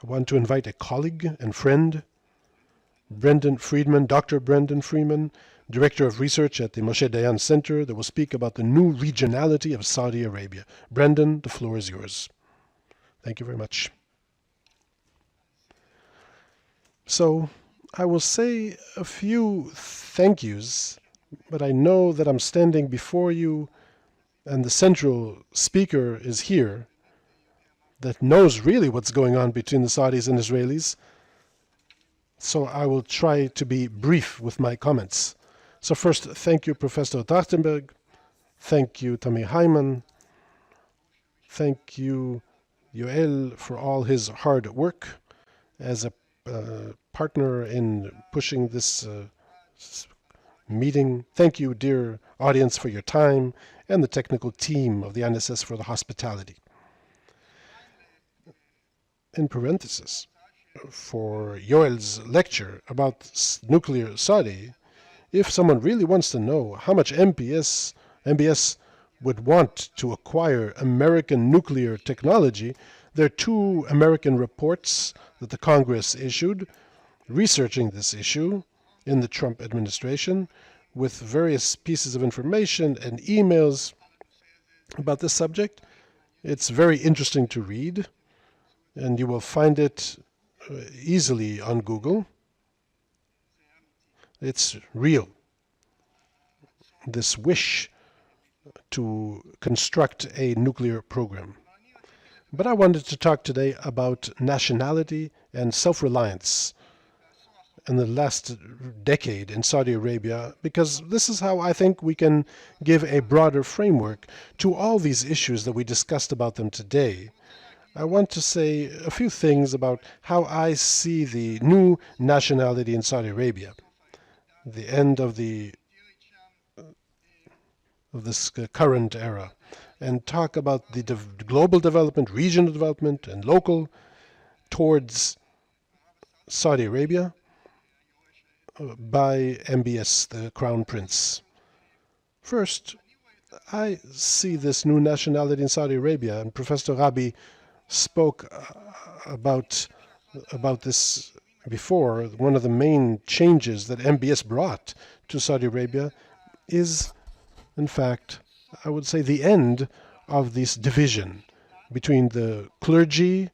I want to invite a colleague and friend, Brendan Friedman, Dr. Brendan Friedman, Director of Research at the Moshe Dayan Center, that will speak about the new regionality of Saudi Arabia. Brendan, the floor is yours. Thank you very much. So, I will say a few thank yous, but I know that I'm standing before you and the central speaker is here that knows really what's going on between the Saudis and Israelis. So I will try to be brief with my comments. So first, thank you, Professor Trachtenberg. Thank you, Tamir Hyman. Thank you, Yoel, for all his hard work as a partner in pushing this meeting. Thank you, dear audience, for your time, and the technical team of the INSS for the hospitality. In parenthesis, for Yoel's lecture about nuclear Saudi, if someone really wants to know how much MBS would want to acquire American nuclear technology, there are two American reports that the Congress issued researching this issue in the Trump administration with various pieces of information and emails about this subject. It's very interesting to read, and you will find it easily on Google. It's real. This wish to construct a nuclear program. But I wanted to talk today about nationality and self-reliance in the last decade in Saudi Arabia, because this is how I think we can give a broader framework to all these issues that we discussed about them today. I want to say a few things about how I see the new nationality in Saudi Arabia, the end of this current era, and talk about the global development, regional development, and local towards Saudi Arabia by MBS, the Crown Prince. First, I see this new nationality in Saudi Arabia, and Professor Rabi spoke about this before. One of the main changes that MBS brought to Saudi Arabia is, in fact, I would say the end of this division between the clergy,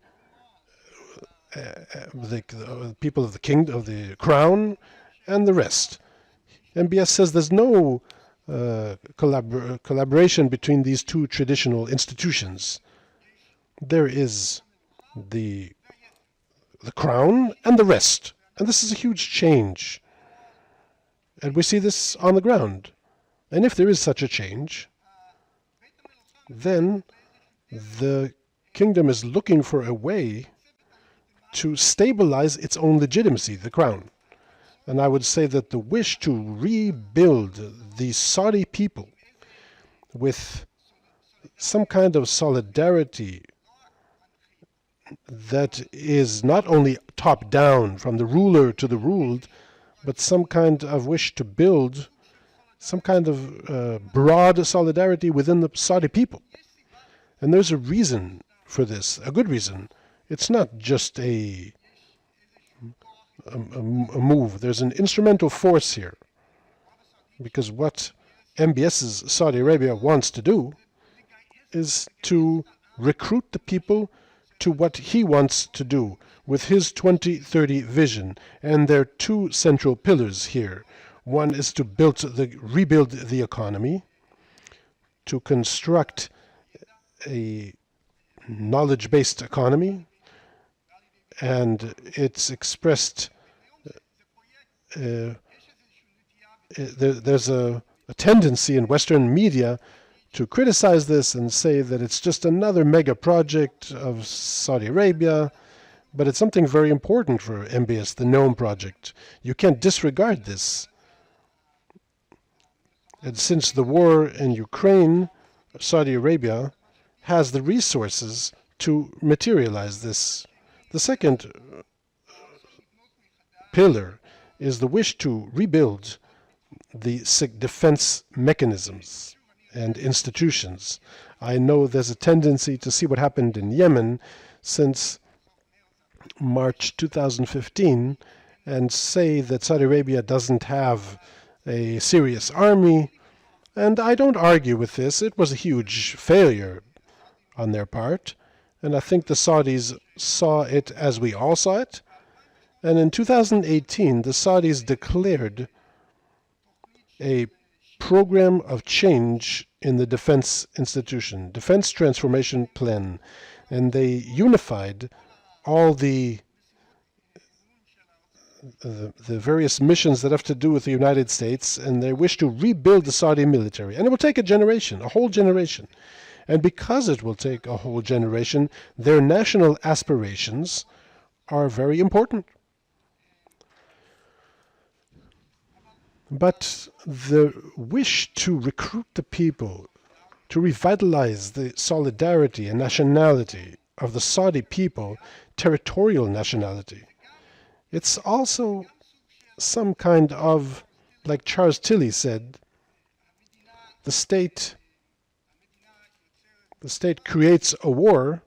the people of the kingdom, of the crown, and the rest. MBS says there's no collaboration between these two traditional institutions. There is the crown and the rest. And this is a huge change. And we see this on the ground. And if there is such a change, then the kingdom is looking for a way to stabilize its own legitimacy, the crown. And I would say that the wish to rebuild the Saudi people with some kind of solidarity that is not only top-down from the ruler to the ruled, but some kind of wish to build some kind of broad solidarity within the Saudi people. And there's a reason for this, a good reason. It's not just a move. There's an instrumental force here. Because what MBS's Saudi Arabia wants to do is to recruit the people to what he wants to do with his 2030 vision. And there are two central pillars here. One is to rebuild the economy, to construct a knowledge-based economy, and it's expressed, there's a tendency in Western media to criticize this and say that it's just another mega project of Saudi Arabia, but it's something very important for MBS, the NOM project. You can't disregard this. And since the war in Ukraine, Saudi Arabia has the resources to materialize this. The second pillar is the wish to rebuild the defense mechanisms and institutions. I know there's a tendency to see what happened in Yemen, since March 2015 and say that Saudi Arabia doesn't have a serious army. And I don't argue with this. It was a huge failure on their part. And I think the Saudis saw it as we all saw it. And in 2018, the Saudis declared a program of change in the defense institution, defense transformation plan. And they unified all the various missions that have to do with the United States, and they wish to rebuild the Saudi military. And it will take a generation, a whole generation. And because it will take a whole generation, their national aspirations are very important. But the wish to recruit the people, to revitalize the solidarity and nationality of the Saudi people, territorial nationality, it's also some kind of, like Charles Tilly said, the state creates a war,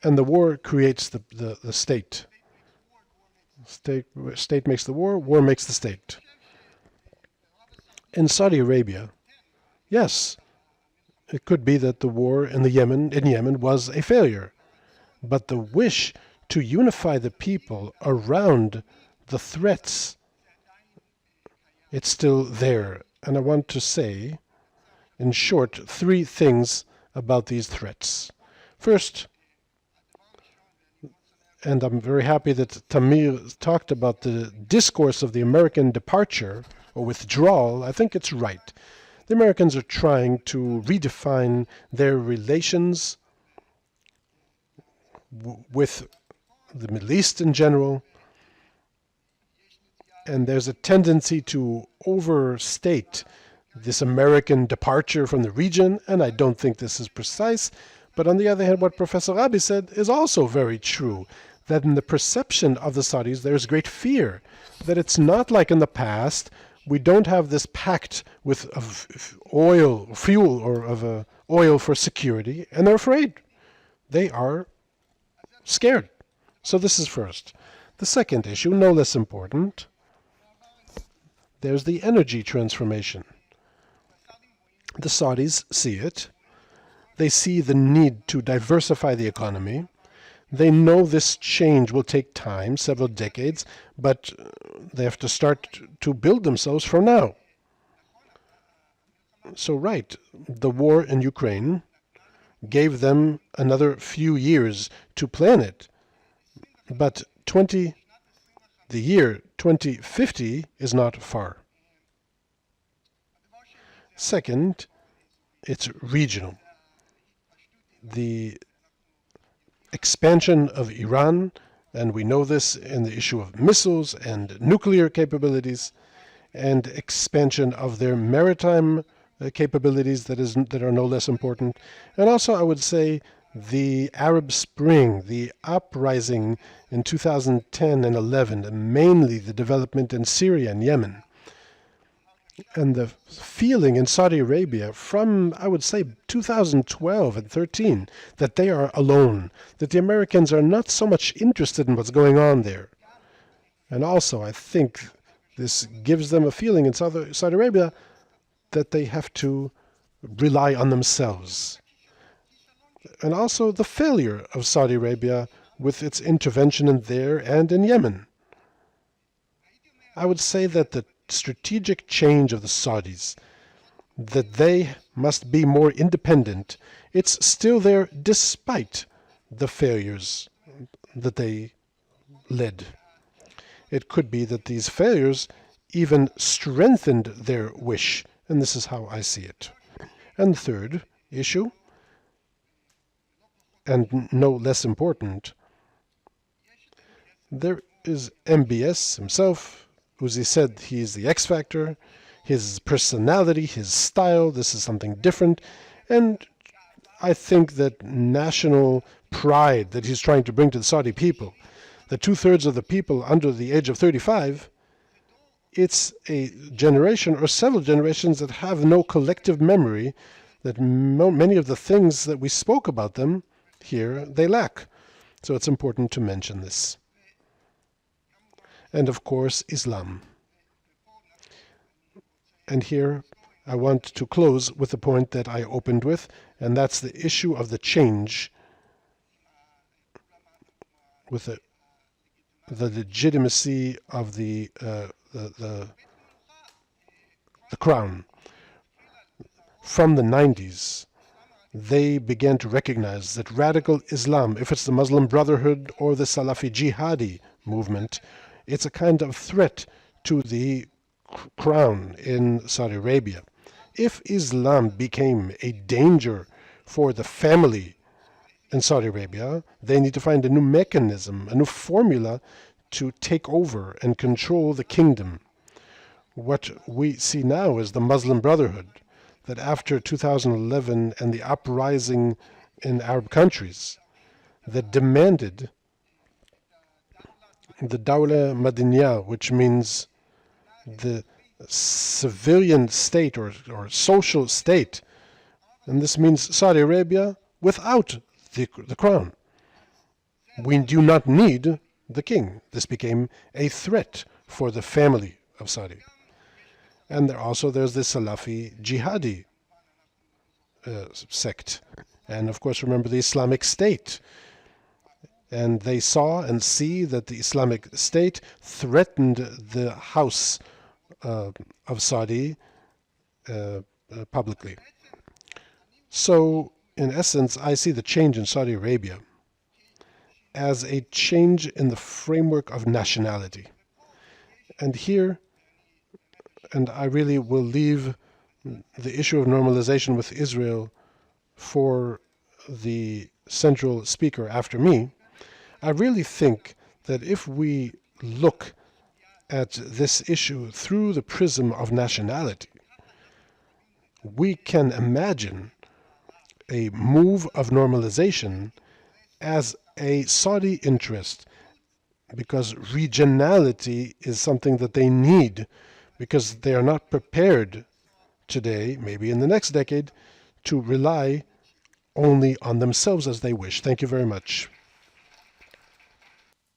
and the war creates the state. State makes the war makes the state. In Saudi Arabia, yes, it could be that the war in Yemen was a failure, but the wish to unify the people around the threats, it's still there. And I want to say, in short, three things about these threats. First, and I'm very happy that Tamir talked about the discourse of the American departure or withdrawal. I think it's right. The Americans are trying to redefine their relations with the Middle East in general, and there's a tendency to overstate this American departure from the region, and I don't think this is precise. But on the other hand, what Professor Rabi said is also very true, that in the perception of the Saudis, there's great fear, that it's not like in the past. We don't have this pact with fuel or of oil for security, and they're afraid. They are scared. So this is first. The second issue, no less important, there's the energy transformation. The Saudis see it. They see the need to diversify the economy. They know this change will take time, several decades, but they have to start to build themselves from now. So, right, the war in Ukraine gave them another few years to plan it. But the year 2050 is not far. Second, it's regional. The expansion of Iran, and we know this in the issue of missiles and nuclear capabilities, and expansion of their maritime capabilities that are no less important. And also, I would say, the Arab Spring, the uprising in 2010 and 11, and mainly the development in Syria and Yemen, and the feeling in Saudi Arabia from, I would say, 2012 and 13, that they are alone, that the Americans are not so much interested in what's going on there. And also, I think this gives them a feeling in Saudi Arabia that they have to rely on themselves. And also the failure of Saudi Arabia with its intervention in there and in Yemen. I would say that the strategic change of the Saudis, that they must be more independent, it's still there despite the failures that they led. It could be that these failures even strengthened their wish, and this is how I see it. And third issue, and no less important, there is MBS himself. Uzi said he's the X factor, his personality, his style, this is something different. And I think that national pride that he's trying to bring to the Saudi people, the 2/3 of the people under the age of 35, it's a generation or several generations that have no collective memory, that many of the things that we spoke about them here, they lack. So it's important to mention this. And of course, Islam. And here I want to close with the point that I opened with, and that's the issue of the change with the legitimacy of the crown. From the 90s, they began to recognize that radical Islam, if it's the Muslim Brotherhood or the Salafi Jihadi movement, it's a kind of threat to the crown in Saudi Arabia. If Islam became a danger for the family in Saudi Arabia, they need to find a new mechanism, a new formula to take over and control the kingdom. What we see now is the Muslim Brotherhood, that after 2011 and the uprising in Arab countries that demanded the Dawla Madiniyah, which means the civilian state or social state, and this means Saudi Arabia without the crown. We do not need the king. This became a threat for the family of Saudi. And there's the Salafi Jihadi sect. And of course, remember the Islamic State. And they saw and see that the Islamic State threatened the house of Saudi publicly. So, in essence, I see the change in Saudi Arabia as a change in the framework of nationality. And here, and I really will leave the issue of normalization with Israel for the central speaker after me, I really think that if we look at this issue through the prism of nationality, we can imagine a move of normalization as a Saudi interest, because regionality is something that they need, because they are not prepared today, maybe in the next decade, to rely only on themselves as they wish. Thank you very much.